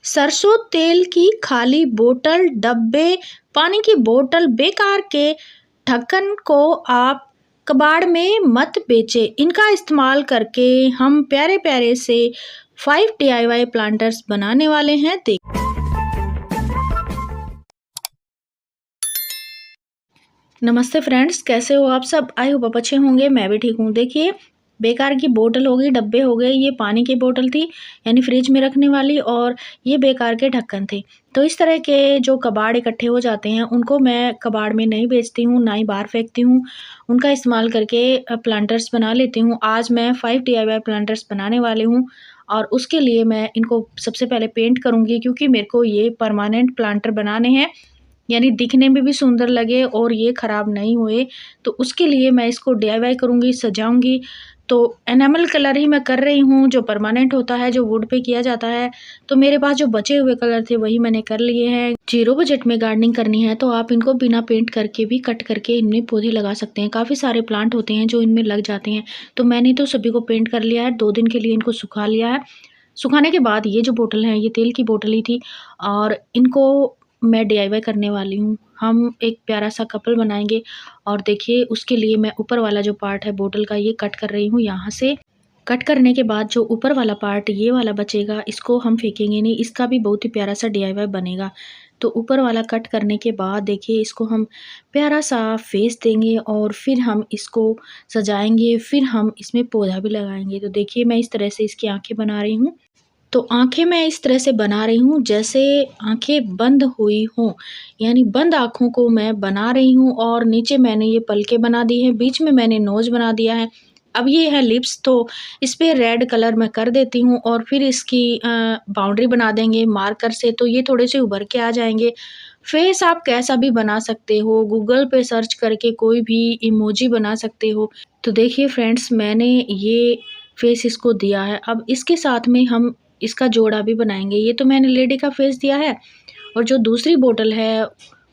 सरसों तेल की खाली बोतल, डब्बे, पानी की बोतल, बेकार के ढक्कन को आप कबाड़ में मत बेचें। इनका इस्तेमाल करके हम प्यारे-प्यारे से 5 DIY प्लांटर्स बनाने वाले हैं। नमस्ते फ्रेंड्स, कैसे हो आप सब? आई होप आप अच्छे होंगे। मैं भी ठीक हूँ। देखिए, बेकार की बोतल हो गई, डब्बे हो गए, ये पानी की बोतल थी यानी फ्रिज में रखने वाली, और ये बेकार के ढक्कन थे। तो इस तरह के जो कबाड़ इकट्ठे हो जाते हैं उनको मैं कबाड़ में नहीं बेचती हूँ, ना ही बाहर फेंकती हूँ। उनका इस्तेमाल करके प्लांटर्स बना लेती हूँ। आज मैं 5 DIY प्लांटर्स बनाने वाली हूँ और उसके लिए मैं इनको सबसे पहले पेंट करूँगी, क्योंकि मेरे को ये परमानेंट प्लांटर बनाने हैं, यानी दिखने में भी सुंदर लगे और ये ख़राब नहीं हुए। तो उसके लिए मैं इसको DIY करूँगी, सजाऊँगी। तो एनामल कलर ही मैं कर रही हूँ, जो परमानेंट होता है, जो वुड पे किया जाता है। तो मेरे पास जो बचे हुए कलर थे वही मैंने कर लिए हैं। 0 बजट में गार्डनिंग करनी है तो आप इनको बिना पेंट करके भी कट करके इनमें पौधे लगा सकते हैं। काफ़ी सारे प्लांट होते हैं जो इनमें लग जाते हैं। तो मैंने तो सभी को पेंट कर लिया है, 2 दिन के लिए इनको सुखा लिया है। सुखाने के बाद ये जो बोतल है, ये तेल की बोतल ही थी और इनको मैं DIY करने वाली हूँ। हम एक प्यारा-सा कपल बनाएँगे और देखिए उसके लिए मैं ऊपर वाला जो पार्ट है बोतल का, ये कट कर रही हूँ यहाँ से। कट करने के बाद जो ऊपर वाला पार्ट ये वाला बचेगा, इसको हम फेंकेंगे नहीं, इसका भी बहुत ही प्यारा-सा DIY बनेगा। तो ऊपर वाला कट करने के बाद देखिए इसको हम प्यारा-सा फेस देंगे और फिर हम इसको सजाएँगे, फिर हम इसमें पौधा भी लगाएँगे। तो देखिए मैं इस तरह से इसकी आँखें बना रही हूँ। तो आँखें मैं इस तरह से बना रही हूँ जैसे आँखें बंद हुई हों, यानी बंद आँखों को मैं बना रही हूँ और नीचे मैंने ये पलकें बना दी हैं, बीच में मैंने नोज़ बना दिया है। अब ये है लिप्स, तो इस पे रेड कलर मैं कर देती हूँ और फिर इसकी बाउंड्री बना देंगे मार्कर से, तो ये थोड़े से उभर के आ जाएँगे। फेस आप कैसा भी बना सकते हो, गूगल पे सर्च करके कोई भी इमोजी बना सकते हो। तो देखिए फ्रेंड्स, मैंने ये फेस इसको दिया है। अब इसके साथ में हम इसका जोड़ा भी बनाएँगे। ये तो मैंने लेडी का फेस दिया है और जो दूसरी बोतल है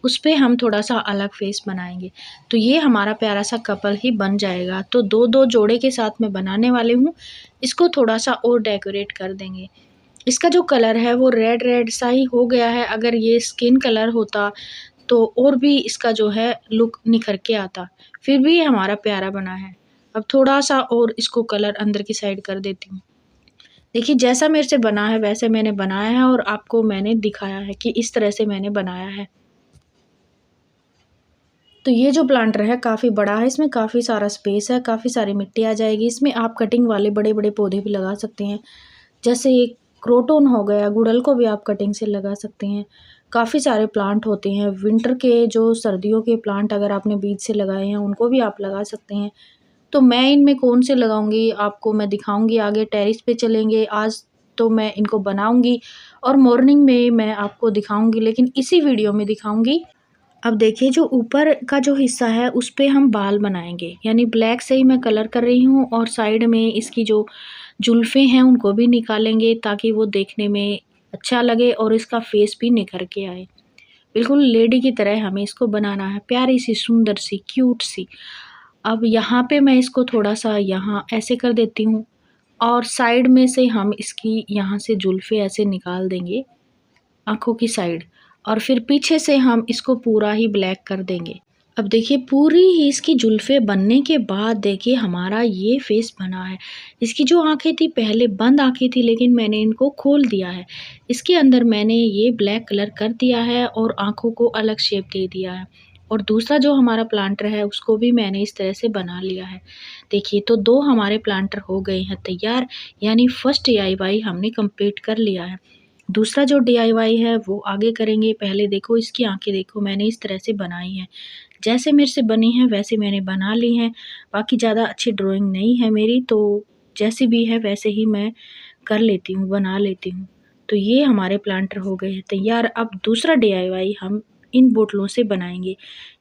उस पे हम थोड़ा-सा अलग फेस बनाएँगे। तो ये हमारा प्यारा-सा कपल ही बन जाएगा। तो 2-2 जोड़े के साथ मैं बनाने वाली हूँ। इसको थोड़ा-सा और डेकोरेट कर देंगे। इसका जो कलर है वो रेड रेड सा ही हो गया है। अगर ये स्किन कलर होता तो और भी इसका जो है लुक निखर के आता। फिर भी ये हमारा प्यारा बना है। अब थोड़ा-सा और इसको कलर अंदर की साइड कर देती हूँ। देखिए जैसा मेरे से बना है वैसे मैंने बनाया है और आपको मैंने दिखाया है कि इस तरह से मैंने बनाया है। तो ये जो प्लांटर है काफ़ी बड़ा है, इसमें काफ़ी सारा स्पेस है, काफ़ी सारी मिट्टी आ जाएगी। इसमें आप कटिंग वाले बड़े-बड़े पौधे भी लगा सकते हैं। जैसे एक क्रोटन हो गया, गुड़हल को भी आप कटिंग से लगा सकते हैं। काफ़ी सारे प्लांट होते हैं, विंटर के जो सर्दियों के प्लांट अगर आपने बीज से लगाए हैं उनको भी आप लगा सकते हैं। तो मैं इनमें कौन से लगाऊँगी आपको मैं दिखाऊँगी आगे। टेरेस पे चलेंगे, आज तो मैं इनको बनाऊँगी और मॉर्निंग में मैं आपको दिखाऊँगी, लेकिन इसी वीडियो में दिखाऊँगी। अब देखिए जो ऊपर का जो हिस्सा है उस पे हम बाल बनाएँगे, यानी ब्लैक से ही मैं कलर कर रही हूँ और साइड में इसकी जो जुल्फ़ें हैं उनको भी निकालेंगे ताकि वो देखने में अच्छा लगे और इसका फेस भी निखर के आए। बिल्कुल लेडी की तरह हमें इसको बनाना है, प्यारी-सी, सुंदर-सी, क्यूट-सी। अब यहाँ पे मैं इसको थोड़ा-सा यहाँ ऐसे कर देती हूँ और साइड में से हम इसकी यहाँ से जुल्फ़ें ऐसे निकाल देंगे, आँखों की साइड, और फिर पीछे से हम इसको पूरा ही ब्लैक कर देंगे। अब देखिए पूरी ही इसकी जुल्फ़ें बनने के बाद देखिए हमारा ये फ़ेस बना है। इसकी जो आँखें थी पहले बंद आँखें थी, लेकिन मैंने इनको खोल दिया है। इसके अंदर मैंने ये ब्लैक कलर कर दिया है और आँखों को अलग शेप दे दिया है। और दूसरा जो हमारा प्लांटर है उसको भी मैंने इस तरह से बना लिया है। देखिए तो 2 हमारे प्लांटर हो गए हैं तैयार, यानी फर्स्ट DIY हमने कंप्लीट कर लिया है। दूसरा जो DIY है वो आगे करेंगे। पहले देखो इसकी आँखें देखो मैंने इस तरह से बनाई हैं। जैसे मेरे से बनी हैं वैसे मैंने बना ली हैं। बाकी ज़्यादा अच्छी ड्राइंग नहीं है मेरी, तो जैसी भी है वैसे ही मैं कर लेती हूँ, बना लेती हूँ। तो ये हमारे प्लांटर हो गए हैं तैयार। अब दूसरा DIY हम इन बोतलों से बनाएँगे।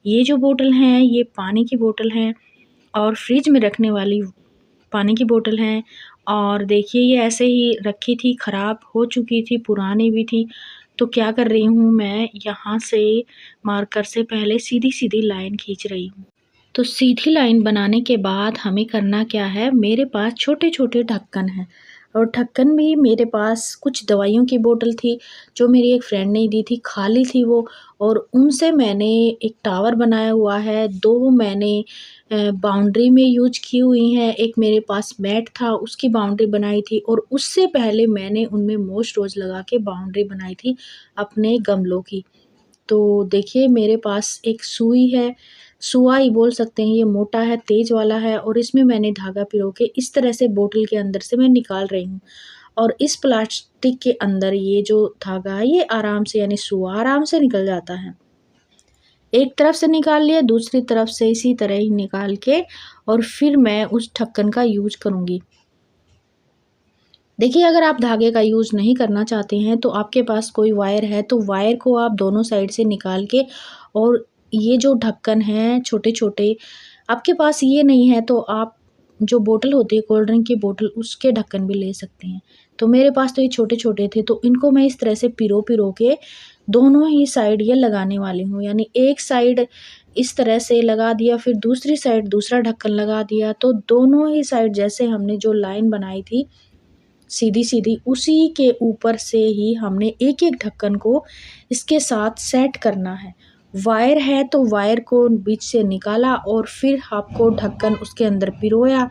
ये जो बोतल हैं ये पानी की बोतल हैं और फ्रिज में रखने वाली पानी की बोतल हैं। और देखिए ये ऐसे ही रखी थी, ख़राब हो चुकी थी, पुरानी भी थी। तो क्या कर रही हूँ मैं यहाँ से मार्कर से पहले सीधी-सीधी लाइन खींच रही हूँ। तो सीधी लाइन बनाने के बाद हमें करना क्या है, मेरे पास छोटे-छोटे ढक्कन हैं। और ढक्कन भी मेरे पास कुछ दवाइयों की बोतल थी, जो मेरी एक फ्रेंड ने दी थी, खाली थी वो, और उनसे मैंने एक टावर बनाया हुआ है, 2 मैंने बाउंड्री में यूज़ की हुई हैं, एक मेरे पास मैट था उसकी बाउंड्री बनाई थी, और उससे पहले मैंने उनमें मोस्ट रोज़ लगा के बाउंड्री बनाई थी अपने गमलों की। तो देखिए मेरे पास एक सुई है, सुआ ही बोल सकते हैं, ये मोटा है, तेज़ वाला है, और इसमें मैंने धागा पिरो के इस तरह से बोतल के अंदर से मैं निकाल रही हूँ। और इस प्लास्टिक के अंदर ये जो धागा है ये आराम से, यानी सुआ आराम से निकल जाता है। एक तरफ से निकाल लिया, दूसरी तरफ से इसी तरह ही निकाल के और फिर मैं उस ढक्कन का यूज़ करूँगी। देखिए अगर आप धागे का यूज़ नहीं करना चाहते हैं तो आपके पास कोई वायर है तो वायर को आप दोनों साइड से निकाल के, और ये जो ढक्कन है छोटे-छोटे, आपके पास ये नहीं है तो आप जो बोतल होती है कोल्ड ड्रिंक की बोतल उसके ढक्कन भी ले सकते हैं। तो मेरे पास तो ये छोटे-छोटे थे तो इनको मैं इस तरह से पिरो-पिरो के दोनों ही साइड ये लगाने वाली हूँ। यानी एक साइड इस तरह से लगा दिया, फिर दूसरी साइड दूसरा ढक्कन लगा दिया, तो दोनों ही साइड जैसे हमने जो लाइन बनाई थी सीधी-सीधी, उसी के ऊपर से ही हमने एक-एक ढक्कन को इसके साथ सेट करना है। वायर है तो वायर को बीच से निकाला और फिर आपको ढक्कन उसके अंदर पिरोया,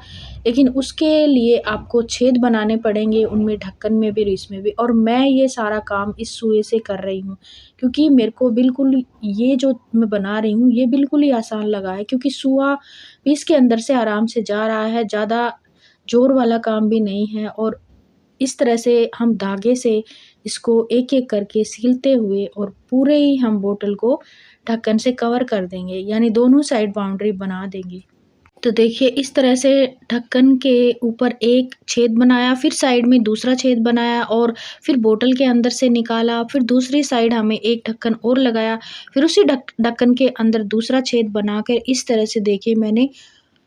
लेकिन उसके लिए आपको छेद बनाने पड़ेंगे उनमें, ढक्कन में भी और इसमें भी, और मैं ये सारा काम इस सुई से कर रही हूँ। क्योंकि मेरे को बिल्कुल ये जो मैं बना रही हूँ ये बिल्कुल ही आसान लगा है, क्योंकि सुआ भी इसके अंदर से आराम से जा रहा है, ज़्यादा ज़ोर वाला काम भी नहीं है, और इस तरह से हम धागे से इसको एक-एक करके सीलते हुए और पूरे ही हम बोतल को ढक्कन से कवर कर देंगे, यानी दोनों साइड बाउंड्री बना देंगे। तो देखिए इस तरह से ढक्कन के ऊपर एक छेद बनाया, फिर साइड में दूसरा छेद बनाया, और फिर बोतल के अंदर से निकाला, फिर दूसरी साइड हमें एक ढक्कन और लगाया, फिर उसी ढक्कन के अंदर दूसरा छेद बनाकर इस तरह से देखिए मैंने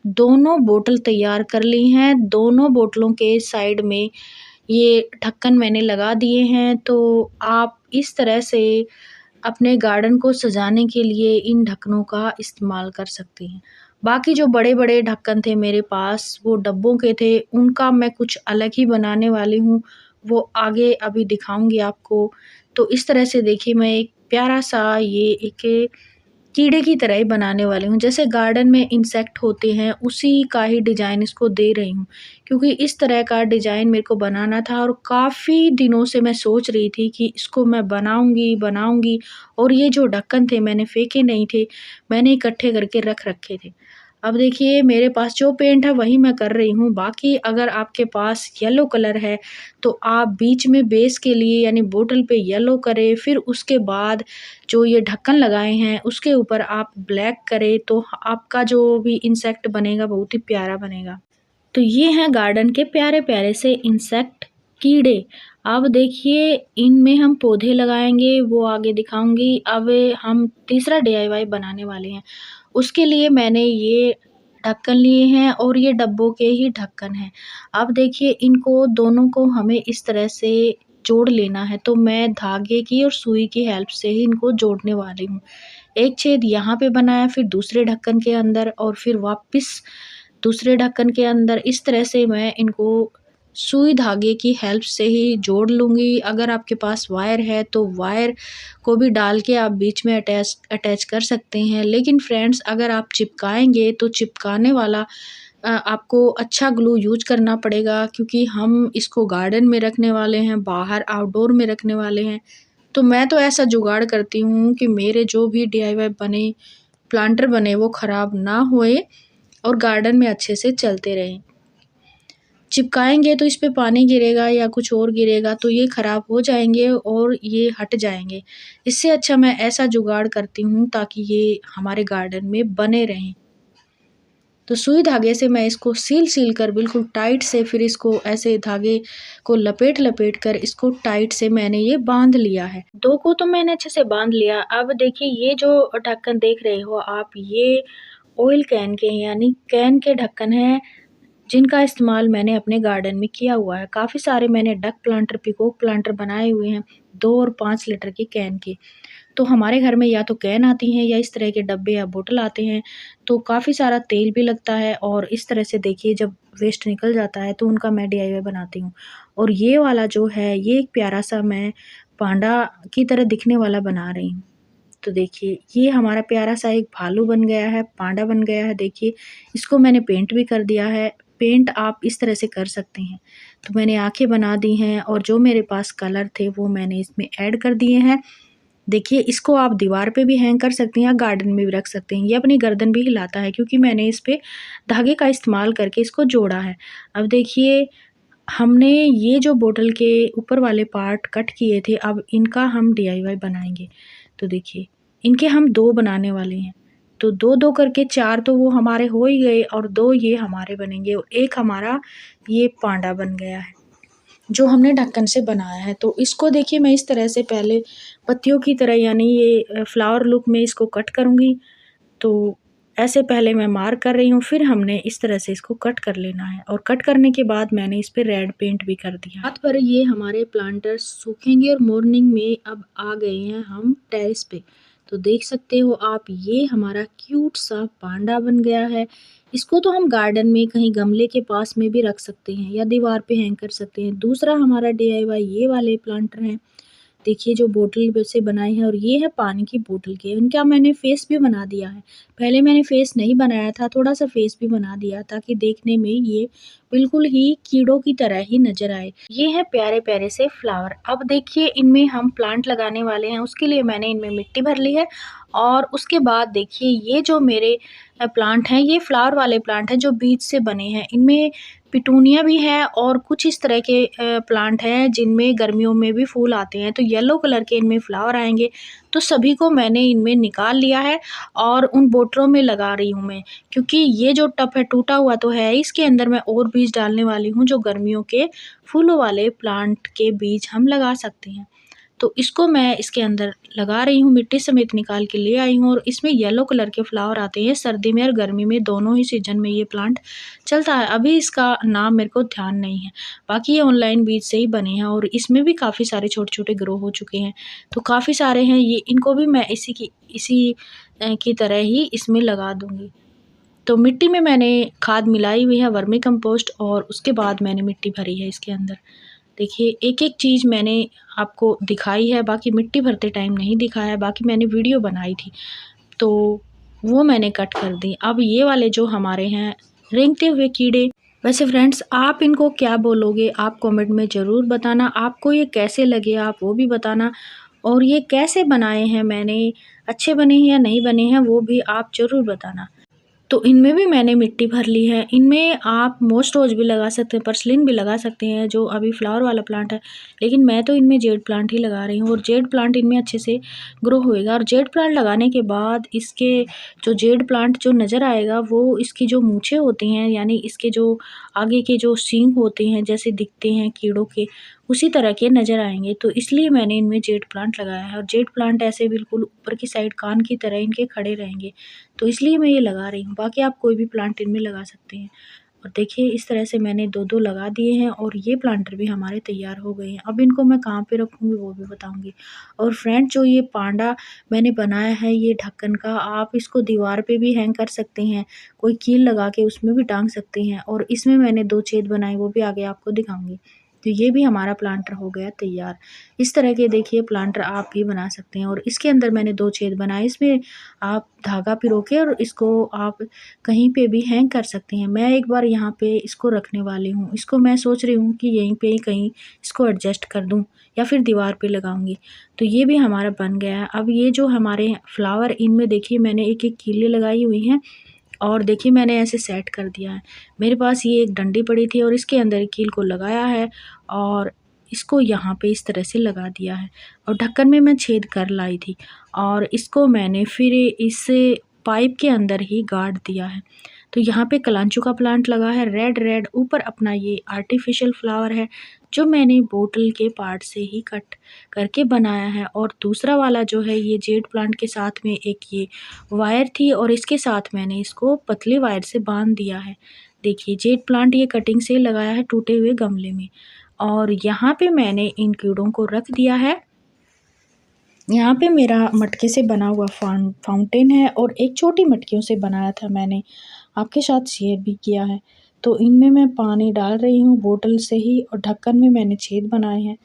दोनों बोतल तैयार कर ली हैं। दोनों बोतलों के साइड में ये ढक्कन मैंने लगा दिए हैं, तो आप इस तरह से अपने गार्डन को सजाने के लिए इन ढक्कनों का इस्तेमाल कर सकते हैं। बाकी जो बड़े-बड़े ढक्कन थे मेरे पास, वो डब्बों के थे, उनका मैं कुछ अलग ही बनाने वाली हूँ, वो आगे अभी दिखाऊँगी आपको। तो इस तरह से देखिए मैं एक प्यारा-सा ये एक कीड़े की तरह ही बनाने वाली हूँ। जैसे गार्डन में इंसेक्ट होते हैं, उसी का ही डिज़ाइन इसको दे रही हूँ। क्योंकि इस तरह का डिज़ाइन मेरे को बनाना था और काफ़ी दिनों से मैं सोच रही थी कि इसको मैं बनाऊँगी, बनाऊँगी, और ये जो ढक्कन थे मैंने फेंके नहीं थे, मैंने इकट्ठे करके रख रखे थे। अब देखिए मेरे पास जो पेंट है वही मैं कर रही हूँ, बाकी अगर आपके पास येलो कलर है तो आप बीच में बेस के लिए यानी बोतल पे येलो करें, फिर उसके बाद जो ये ढक्कन लगाए हैं उसके ऊपर आप ब्लैक करें, तो आपका जो भी इंसेक्ट बनेगा बहुत ही प्यारा बनेगा। तो ये हैं गार्डन के प्यारे-प्यारे से इंसेक्ट, कीड़े। अब देखिए इनमें हम पौधे लगाएँगे, वो आगे दिखाऊँगी। अब हम तीसरा डीआईवाई बनाने वाले हैं। उसके लिए मैंने ये ढक्कन लिए हैं और ये डब्बों के ही ढक्कन हैं। अब देखिए इनको दोनों को हमें इस तरह से जोड़ लेना है, तो मैं धागे की और सुई की हेल्प से ही इनको जोड़ने वाली हूँ। एक छेद यहाँ पे बनाया, फिर दूसरे ढक्कन के अंदर, और फिर वापस दूसरे ढक्कन के अंदर, इस तरह से मैं इनको सुई धागे की हेल्प से ही जोड़ लूँगी। अगर आपके पास वायर है तो वायर को भी डाल के आप बीच में अटैच कर सकते हैं। लेकिन फ्रेंड्स अगर आप चिपकाएँगे तो चिपकाने वाला आपको अच्छा ग्लू यूज़ करना पड़ेगा, क्योंकि हम इसको गार्डन में रखने वाले हैं, बाहर आउटडोर में रखने वाले हैं। तो मैं तो ऐसा जुगाड़ करती हूँ कि मेरे जो भी डीआईवाई बने, प्लांटर बने, वो ख़राब ना होए और गार्डन में अच्छे से चलते रहें। चिपकाएँगे तो इस पे पानी गिरेगा या कुछ और गिरेगा तो ये ख़राब हो जाएँगे और ये हट जाएँगे। इससे अच्छा मैं ऐसा जुगाड़ करती हूँ ताकि ये हमारे गार्डन में बने रहें। तो सुई धागे से मैं इसको सील कर बिल्कुल टाइट से, फिर इसको ऐसे धागे को लपेट कर इसको टाइट से मैंने ये बाँध लिया है। 2 को तो मैंने अच्छे से बाँध लिया। अब देखिए ये जो ढक्कन देख रहे हो आप, ये ऑयल कैन के हैं, यानी कैन के ढक्कन हैं। जिनका इस्तेमाल मैंने अपने गार्डन में किया हुआ है। काफ़ी सारे मैंने डक प्लांटर, पीकॉक प्लांटर बनाए हुए हैं 2 और 5 लीटर की कैन के। तो हमारे घर में या तो कैन आती हैं या इस तरह के डब्बे या बोतल आते हैं, तो काफ़ी सारा तेल भी लगता है और इस तरह से देखिए जब वेस्ट निकल जाता है तो उनका मैं डीआईवाई बनाती हूँ। और ये वाला जो है ये एक प्यारा-सा मैं पांडा की तरह दिखने वाला बना रही हूँ। तो देखिए ये हमारा प्यारा-सा एक भालू बन गया है, पांडा बन गया है देखिए। इसको मैंने पेंट भी कर दिया है। पेंट आप इस तरह से कर सकते हैं। तो मैंने आँखें बना दी हैं और जो मेरे पास कलर थे वो मैंने इसमें ऐड कर दिए हैं। देखिए इसको आप दीवार पे भी हैंग कर सकती हैं या गार्डन में भी रख सकते हैं। ये अपनी गर्दन भी हिलाता है क्योंकि मैंने इस पे धागे का इस्तेमाल करके इसको जोड़ा है। अब देखिए हमने ये जो बोतल के ऊपर वाले पार्ट कट किए थे, अब इनका हम डीआईवाई बनाएँगे। तो देखिए इनके हम 2 बनाने वाले हैं। तो 2-2 करके 4 तो वो हमारे हो ही गए और 2 ये हमारे बनेंगे और 1 हमारा ये पांडा बन गया है, जो हमने ढक्कन से बनाया है। तो इसको देखिए मैं इस तरह से पहले पत्तियों की तरह यानी ये फ्लावर लुक में इसको कट करूँगी। तो ऐसे पहले मैं मार्क कर रही हूँ, फिर हमने इस तरह से इसको कट कर लेना है और कट करने के बाद मैंने इस पे रेड पेंट भी कर दिया। रात भर ये हमारे प्लांटर्स सूखेंगे और मॉर्निंग में अब आ गए हैं हम टेरेस पे। तो देख सकते हो आप ये हमारा क्यूट सा पांडा बन गया है। इसको तो हम गार्डन में कहीं गमले के पास में भी रख सकते हैं या दीवार पे हैंग कर सकते हैं। दूसरा हमारा डीआईवाई ये वाले प्लांटर हैं। देखिए जो बोतल से बनाए हैं और ये है पानी की बोतल के। इनका मैंने फेस भी बना दिया है। पहले मैंने फेस नहीं बनाया था, थोड़ा-सा फेस भी बना दिया ताकि देखने में ये बिल्कुल ही कीड़ों की तरह ही नज़र आए। ये हैं प्यारे-प्यारे से फ्लावर। अब देखिए इनमें हम प्लांट लगाने वाले हैं, उसके लिए मैंने इनमें मिट्टी भर ली है और उसके बाद देखिए ये जो मेरे प्लांट हैं, ये फ्लावर वाले प्लांट हैं जो बीज से बने हैं। इनमें पिटूनिया भी है और कुछ इस तरह के प्लांट हैं जिनमें गर्मियों में भी फूल आते हैं, तो येलो कलर के इनमें फ्लावर आएँगे। तो सभी को मैंने इनमें निकाल लिया है और उन बोतलों में लगा रही हूँ मैं, क्योंकि ये जो टब है टूटा हुआ तो है, इसके अंदर मैं और बीज डालने वाली हूँ जो गर्मियों के फूलों वाले प्लांट के बीज हम लगा सकते हैं। तो इसको मैं इसके अंदर लगा रही हूँ, मिट्टी समेत निकाल के ले आई हूँ और इसमें येलो कलर के फ्लावर आते हैं। सर्दी में और गर्मी में दोनों ही सीज़न में ये प्लांट चलता है। अभी इसका नाम मेरे को ध्यान नहीं है। बाकी ये ऑनलाइन बीज से ही बने हैं और इसमें भी काफ़ी सारे छोटे-छोटे ग्रो हो चुके हैं। तो काफ़ी सारे हैं ये, इनको भी मैं इसी की तरह ही इसमें लगा दूँगी। तो मिट्टी में मैंने खाद मिलाई हुई है, वर्मी कंपोस्ट, और उसके बाद मैंने मिट्टी भरी है इसके अंदर। देखिए एक-एक चीज़ मैंने आपको दिखाई है, बाकी मिट्टी भरते टाइम नहीं दिखाया है, बाकी मैंने वीडियो बनाई थी, तो वो मैंने कट कर दी। अब ये वाले जो हमारे हैं रेंगते हुए कीड़े, वैसे फ्रेंड्स आप इनको क्या बोलोगे आप कमेंट में ज़रूर बताना। आपको ये कैसे लगे आप वो भी बताना और ये कैसे बनाए हैं मैंने, अच्छे बने हैं या नहीं बने हैं वो भी आप ज़रूर बताना। तो इनमें भी मैंने मिट्टी भर ली है। इनमें आप मोस्ट रोज़ भी लगा सकते हैं, पर्सिलिन भी लगा सकते हैं जो अभी फ्लावर वाला प्लांट है। लेकिन मैं तो इनमें जेड प्लांट ही लगा रही हूँ और जेड प्लांट इनमें अच्छे से ग्रो होएगा। और जेड प्लांट लगाने के बाद इसके जो जेड प्लांट जो नज़र आएगा वो इसकी जो मूँछें होती हैं यानी इसके जो आगे के जो सींग होते हैं जैसे दिखते हैं कीड़ों के, उसी तरह के नज़र आएँगे। तो इसलिए मैंने इनमें जेड प्लांट लगाया है और जेड प्लांट ऐसे बिल्कुल ऊपर की साइड कान की तरह इनके खड़े रहेंगे। तो इसलिए मैं ये लगा रही हूँ, बाकी आप कोई भी प्लांट इनमें लगा सकते हैं। और देखिए इस तरह से मैंने 2-2 लगा दिए हैं और ये प्लांटर भी हमारे तैयार हो गए हैं। अब इनको मैं कहाँ पे रखूँगी वो भी बताऊँगी। और फ्रेंड जो ये पांडा मैंने बनाया है ये ढक्कन का, आप इसको दीवार पे भी हैंग कर सकते हैं, कोई कील लगा के उसमें भी टांग सकते हैं और इसमें मैंने 2 छेद बनाए वो भी आगे आपको दिखाऊँगी। तो ये भी हमारा प्लांटर हो गया तैयार। इस तरह के देखिए प्लांटर आप भी बना सकते हैं और इसके अंदर मैंने 2 छेद बनाए, इसमें आप धागा पिरो के और इसको आप कहीं पे भी हैंग कर सकते हैं। मैं एक बार यहाँ पे इसको रखने वाली हूँ। इसको मैं सोच रही हूँ कि यहीं पे ही कहीं इसको एडजस्ट कर दूँ या फिर दीवार पे लगाऊँगी। तो ये भी हमारा बन गया है। अब ये जो हमारे फ्लावर इनमें देखिए मैंने एक-एक कीलें लगाई हुई हैं और देखिए मैंने ऐसे सेट कर दिया है। मेरे पास ये एक डंडी पड़ी थी और इसके अंदर कील को लगाया है और इसको यहाँ पे इस तरह से लगा दिया है और ढक्कन में मैं छेद कर लाई थी और इसको मैंने फिर इस पाइप के अंदर ही गाड़ दिया है। तो यहाँ पे कलांचू का प्लांट लगा है रेड ऊपर अपना ये आर्टिफिशियल फ्लावर है जो मैंने बोतल के पार्ट से ही कट करके बनाया है और दूसरा वाला जो है ये जेड प्लांट के साथ में एक ये वायर थी और इसके साथ मैंने इसको पतले वायर से बांध दिया है। देखिए जेड प्लांट ये कटिंग से लगाया है टूटे हुए गमले में। और यहाँ पे मैंने इन कीड़ों को रख दिया है। यहाँ पे मेरा मटके से बना हुआ फाउंटेन है और एक छोटी मटकियों से बनाया था, मैंने आपके साथ शेयर भी किया है। तो इनमें मैं पानी डाल रही हूँ बोतल से ही, और ढक्कन में मैंने छेद बनाए हैं।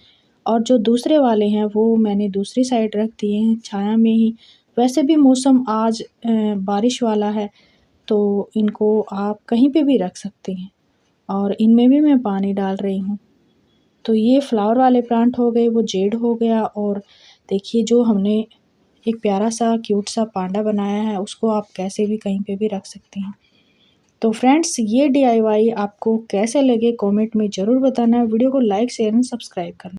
और जो दूसरे वाले हैं वो मैंने दूसरी साइड रख दिए हैं छाया में ही। वैसे भी मौसम आज बारिश वाला है, तो इनको आप कहीं पे भी रख सकते हैं। और इनमें भी मैं पानी डाल रही हूँ। तो ये फ्लावर वाले प्लांट हो गए, वो जेड हो गया। और देखिए जो हमने एक प्यारा सा क्यूट सा पांडा बनाया है, उसको आप कैसे भी कहीं पे भी रख सकते हैं। तो फ्रेंड्स ये DIY आपको कैसे लगे कमेंट में ज़रूर बताना। वीडियो को लाइक शेयर एंड सब्सक्राइब करना।